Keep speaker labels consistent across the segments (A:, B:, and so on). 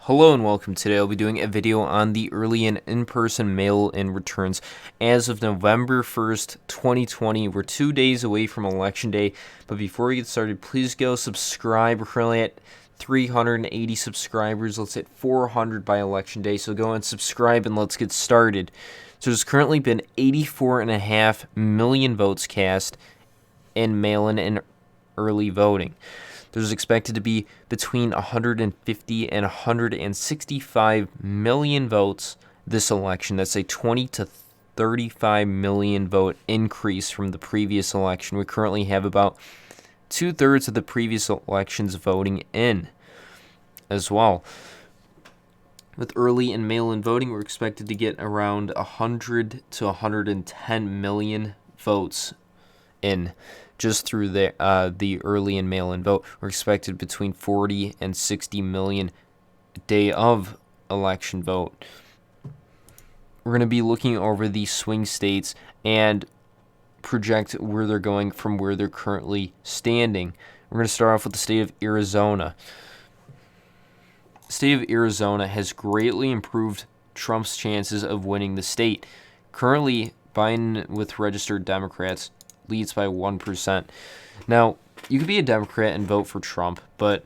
A: Hello and welcome. Today I'll be doing a video on the early and in-person mail-in returns. As of November 1st, 2020, we're 2 days away from Election Day. But before we get started, please go subscribe. We're currently at 380 subscribers. Let's hit 400 by Election Day. So go and subscribe and let's get started. So there's currently been 84.5 million votes cast in mail-in and early voting. There's expected to be between 150 and 165 million votes this election. That's a 20 to 35 million vote increase from the previous election. We currently have about 2/3 of the previous elections voting in as well. With early and mail-in voting, we're expected to get around 100 to 110 million votes in just through the early and mail-in vote. We're expected between 40 and 60 million day of election vote. We're going to be looking over the swing states and project where they're going from where they're currently standing. We're going to start off with the state of Arizona. The state of Arizona has greatly improved Trump's chances of winning the state. Currently, Biden, with registered Democrats, leads by 1%. Now, you could be a Democrat and vote for Trump, but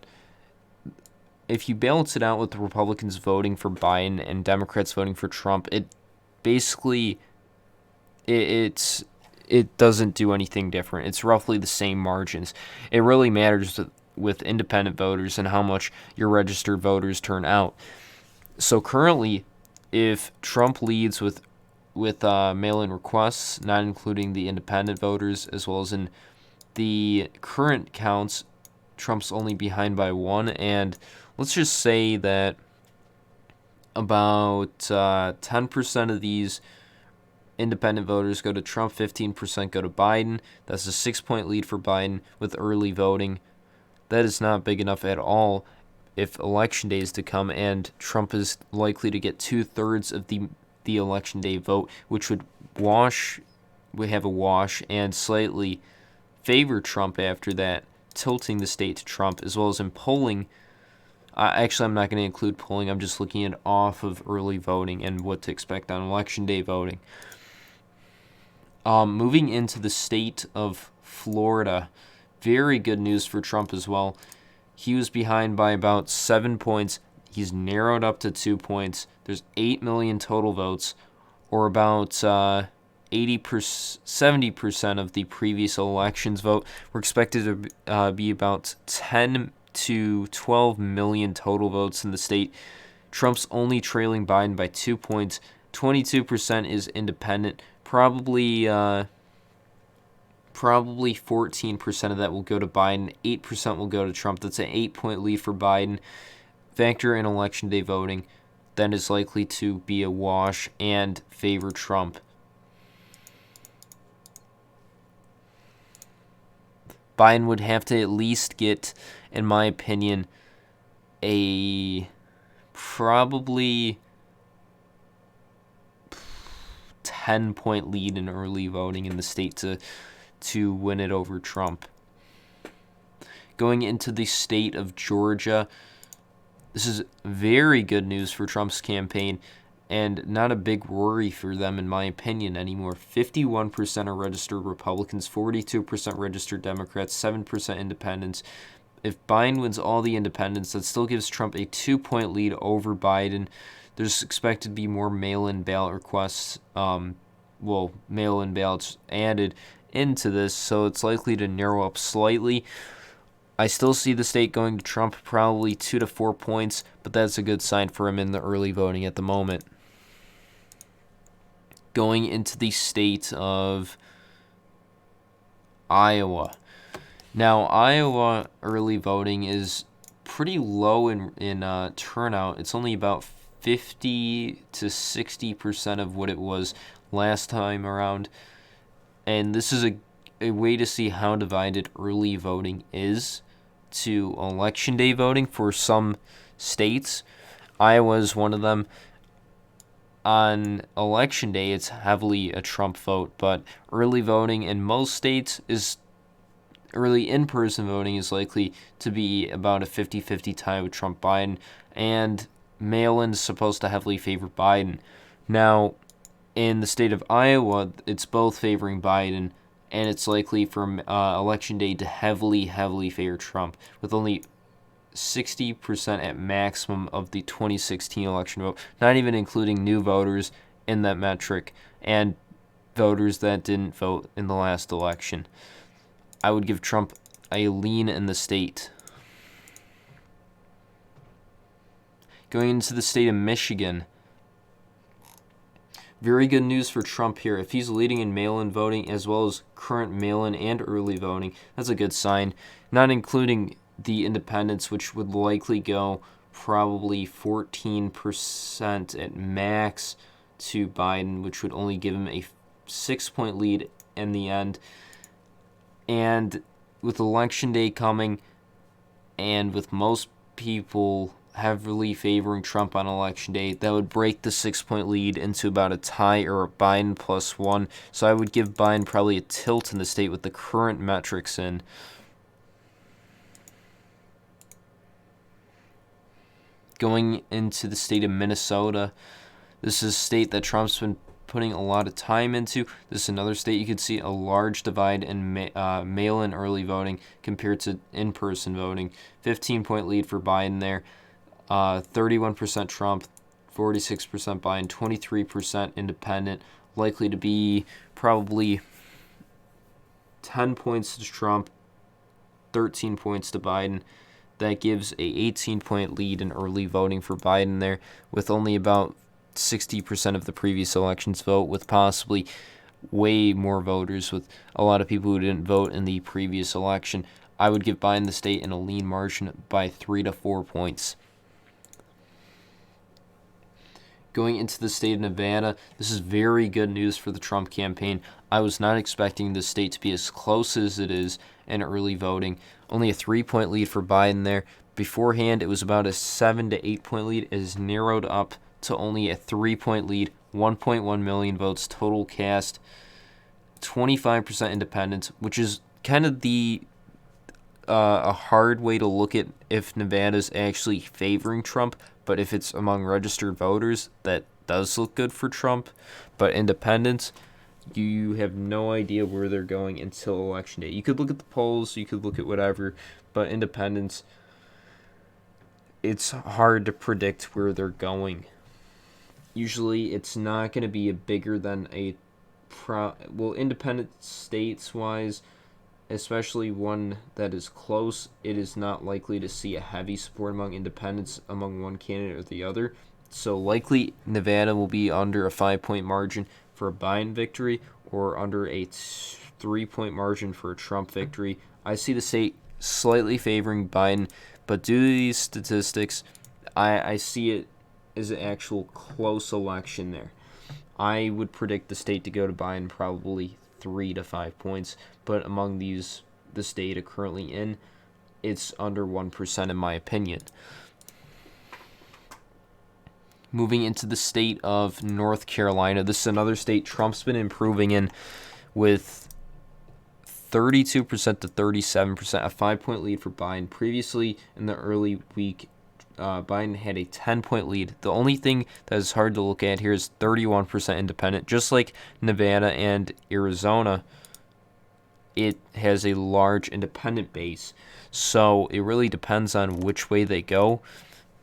A: if you balance it out with the Republicans voting for Biden and Democrats voting for Trump, it basically it doesn't do anything different. It's roughly the same margins. It really matters with independent voters and how much your registered voters turn out. So currently, if Trump leads with mail-in requests, not including the independent voters, as well as in the current counts, Trump's only behind by 1, and let's just say that about 10% of these independent voters go to Trump, 15% go to Biden. That's a 6-point lead for Biden with early voting. That is not big enough at all if Election Day is to come, and Trump is likely to get 2/3 of the Election Day vote, which would have a wash and slightly favor Trump after that, tilting the state to Trump, as well as in polling. Actually, I'm not going to include polling. I'm just looking at off of early voting and what to expect on Election Day voting. Moving into the state of Florida, very good news for Trump as well. He was behind by about 7 points. He's narrowed up to 2 points. There's 8 million total votes, or about 70% of the previous election's vote. We're expected to be about 10 to 12 million total votes in the state. Trump's only trailing Biden by 2 points. 22% is independent. Probably 14% of that will go to Biden. 8% will go to Trump. That's an 8-point lead for Biden. Factor in Election Day voting, then is likely to be a wash and favor Trump. Biden would have to at least get, in my opinion, a probably 10-point lead in early voting in the state to win it over Trump. Going into the state of Georgia, this is very good news for Trump's campaign and not a big worry for them, in my opinion, anymore. 51% are registered Republicans, 42% registered Democrats, 7% independents. If Biden wins all the independents, that still gives Trump a 2-point lead over Biden. There's expected to be more mail-in ballot requests, mail-in ballots added into this, so it's likely to narrow up slightly. I still see the state going to Trump probably 2 to 4 points, but that's a good sign for him in the early voting at the moment. Going into the state of Iowa. Now, Iowa early voting is pretty low in turnout. It's only about 50 to 60% of what it was last time around. And this is a way to see how divided early voting is to Election Day voting for some states. Iowa is one of them. On Election Day, it's heavily a Trump vote, but early voting in most states is early in-person voting is likely to be about a 50-50 tie with Trump-Biden, and mail-in is supposed to heavily favor Biden. Now, in the state of Iowa, it's both favoring Biden, and it's likely for Election Day to heavily favor Trump, with only 60% at maximum of the 2016 election vote, not even including new voters in that metric and voters that didn't vote in the last election. I would give Trump a lean in the state. Going into the state of Michigan, very good news for Trump here. If he's leading in mail-in voting as well as current mail-in and early voting, that's a good sign. Not including the independents, which would likely go probably 14% at max to Biden, which would only give him a 6-point lead in the end. And with Election Day coming, and with most people heavily favoring Trump on Election Day, that would break the 6-point lead into about a tie or a Biden +1. So I would give Biden probably a tilt in the state with the current metrics in. Going into the state of Minnesota, this is a state that Trump's been putting a lot of time into. This is another state you could see a large divide in mail-in early voting compared to in-person voting. 15-point lead for Biden there. 31% Trump, 46% Biden, 23% independent. Likely to be probably 10 points to Trump, 13 points to Biden. That gives a 18-point lead in early voting for Biden there, with only about 60% of the previous elections vote, with possibly way more voters, with a lot of people who didn't vote in the previous election. I would give Biden the state in a lean margin by 3 to 4 points. Going into the state of Nevada, this is very good news for the Trump campaign. I was not expecting the state to be as close as it is in early voting. Only a 3-point lead for Biden there. Beforehand, it was about a 7 to 8-point lead. It is narrowed up to only a 3-point lead. 1.1 million votes total cast. 25% independents, which is kind of a hard way to look at if Nevada's actually favoring Trump. But if it's among registered voters, that does look good for Trump. But independents, you have no idea where they're going until Election Day. You could look at the polls, you could look at whatever, but independents, it's hard to predict where they're going. Usually it's not going to be a bigger than independent states-wise, especially one that is close, it is not likely to see a heavy support among independents among one candidate or the other. So likely Nevada will be under a 5-point margin for a Biden victory or under a 3-point margin for a Trump victory. I see the state slightly favoring Biden, but due to these statistics, I see it as an actual close election there. I would predict the state to go to Biden probably 3 to 5 points, but among these the state are currently in, it's under 1% in my opinion. Moving into the state of North Carolina, this is another state Trump's been improving in with 32% to 37%, a 5-point lead for Biden. Previously, in the early week, Biden had a 10-point lead. The only thing that is hard to look at here is 31% independent. Just like Nevada and Arizona, it has a large independent base. So it really depends on which way they go.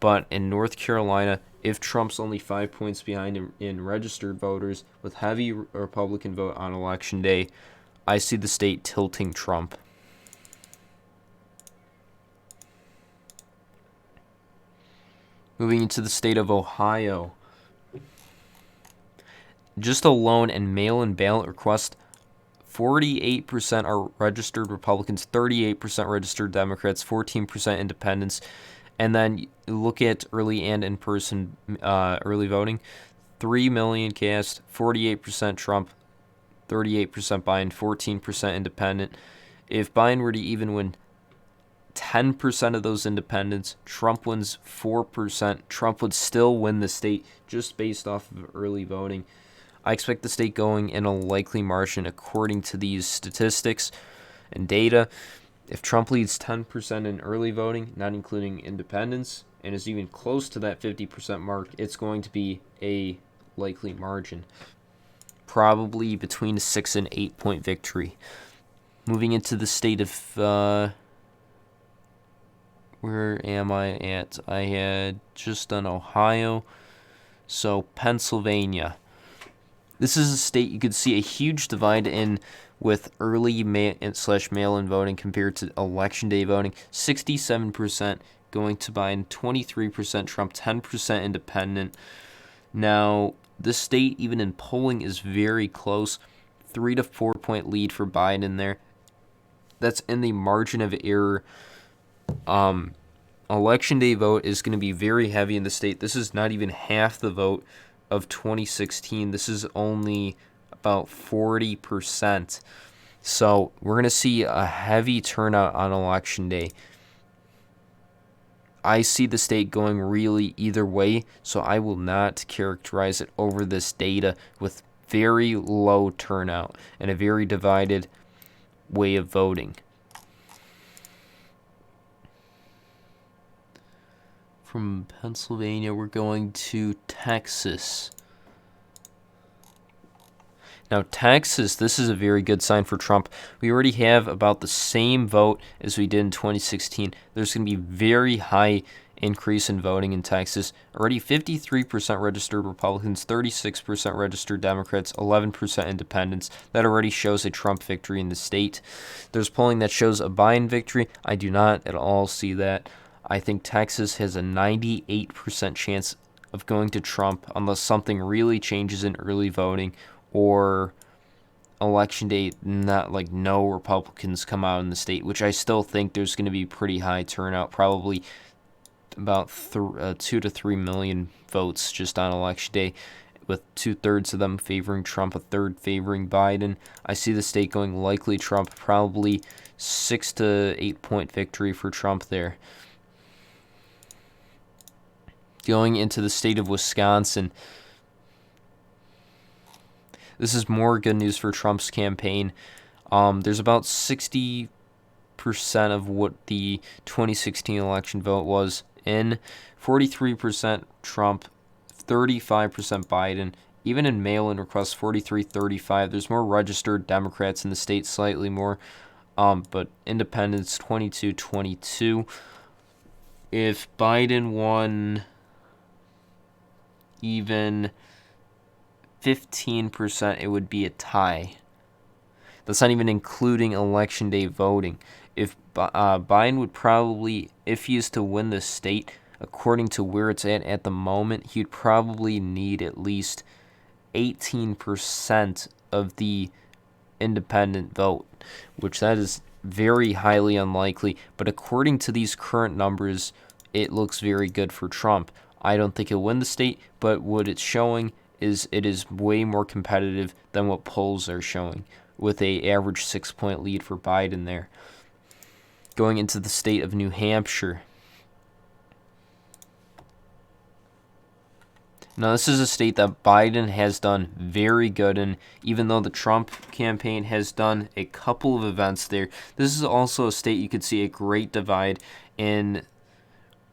A: But in North Carolina, if Trump's only 5 points behind in registered voters with heavy Republican vote on Election Day, I see the state tilting Trump. Moving into the state of Ohio, just alone in mail-in ballot requests, 48% are registered Republicans, 38% registered Democrats, 14% independents. And then look at early and in-person early voting. 3 million cast, 48% Trump, 38% Biden, 14% independent. If Biden were to even win 10% of those independents, Trump wins 4%, Trump would still win the state just based off of early voting. I expect the state going in a likely margin according to these statistics and data. If Trump leads 10% in early voting, not including independents, and is even close to that 50% mark, it's going to be a likely margin. Probably between a 6 and 8 point victory. Moving into the state of, where am I at? I had just done Ohio. So Pennsylvania. This is a state you could see a huge divide in with early mail-in voting compared to election day voting. 67% going to Biden, 23% Trump, 10% independent. Now, this state, even in polling, is very close. 3 to 4 point lead for Biden there. That's in the margin of error. Election day vote is going to be very heavy in the state. This is not even half the vote of 2016. This is only about 40%. So we're going to see a heavy turnout on election day. I see the state going really either way, so I will not characterize it over this data with very low turnout and a very divided way of voting. From Pennsylvania, we're going to Texas. Now, Texas, this is a very good sign for Trump. We already have about the same vote as we did in 2016. There's going to be very high increase in voting in Texas. Already 53% registered Republicans, 36% registered Democrats, 11% independents. That already shows a Trump victory in the state. There's polling that shows a Biden victory. I do not at all see that. I think Texas has a 98% chance of going to Trump unless something really changes in early voting or election day, not like no Republicans come out in the state, which I still think there's going to be pretty high turnout, probably about 2 to 3 million votes just on election day, with 2/3 of them favoring Trump, a third favoring Biden. I see the state going likely Trump, probably 6 to 8 point victory for Trump there. Going into the state of Wisconsin, this is more good news for Trump's campaign. There's about 60% of what the 2016 election vote was in. 43% Trump, 35% Biden. Even in mail-in requests, 43-35. There's more registered Democrats in the state, slightly more. But independents, 22-22. If Biden won even 15%, it would be a tie. That's not even including election day voting. If Biden would probably, if he is to win the state, according to where it's at the moment, he'd probably need at least 18% of the independent vote, which that is very highly unlikely. But according to these current numbers, it looks very good for Trump. I don't think he'll win the state, but what it's showing is it is way more competitive than what polls are showing, with a average 6 point lead for Biden there. Going into the state of New Hampshire. Now, this is a state that Biden has done very good in, even though the Trump campaign has done a couple of events there. This is also a state you could see a great divide in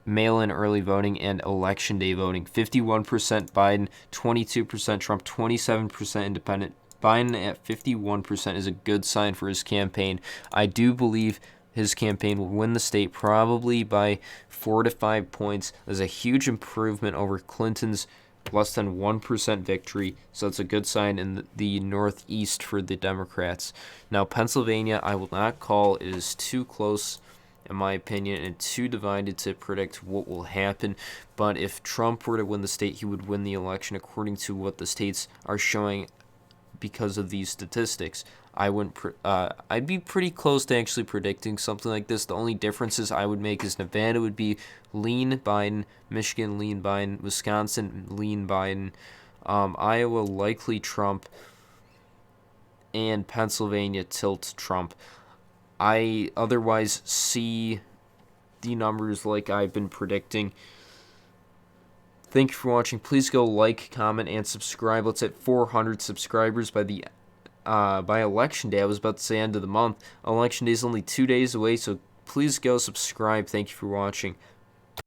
A: mail-in early voting and election day voting. 51% Biden, 22% Trump, 27% independent. Biden at 51% is a good sign for his campaign. I do believe his campaign will win the state probably by 4 to 5 points. There's a huge improvement over Clinton's less than 1% victory, so it's a good sign in the Northeast for the Democrats. Now, Pennsylvania, I will not call. It is too close, in my opinion, and too divided to predict what will happen. But if Trump were to win the state, he would win the election according to what the states are showing because of these statistics. I'd be pretty close to actually predicting something like this. The only differences I would make is Nevada would be lean Biden, Michigan lean Biden, Wisconsin lean Biden, Iowa likely Trump, and Pennsylvania tilt Trump. I otherwise see the numbers like I've been predicting. Thank you for watching. Please go like, comment, and subscribe. Let's hit 400 subscribers by election day. I was about to say end of the month. Election day is only 2 days away, so please go subscribe. Thank you for watching.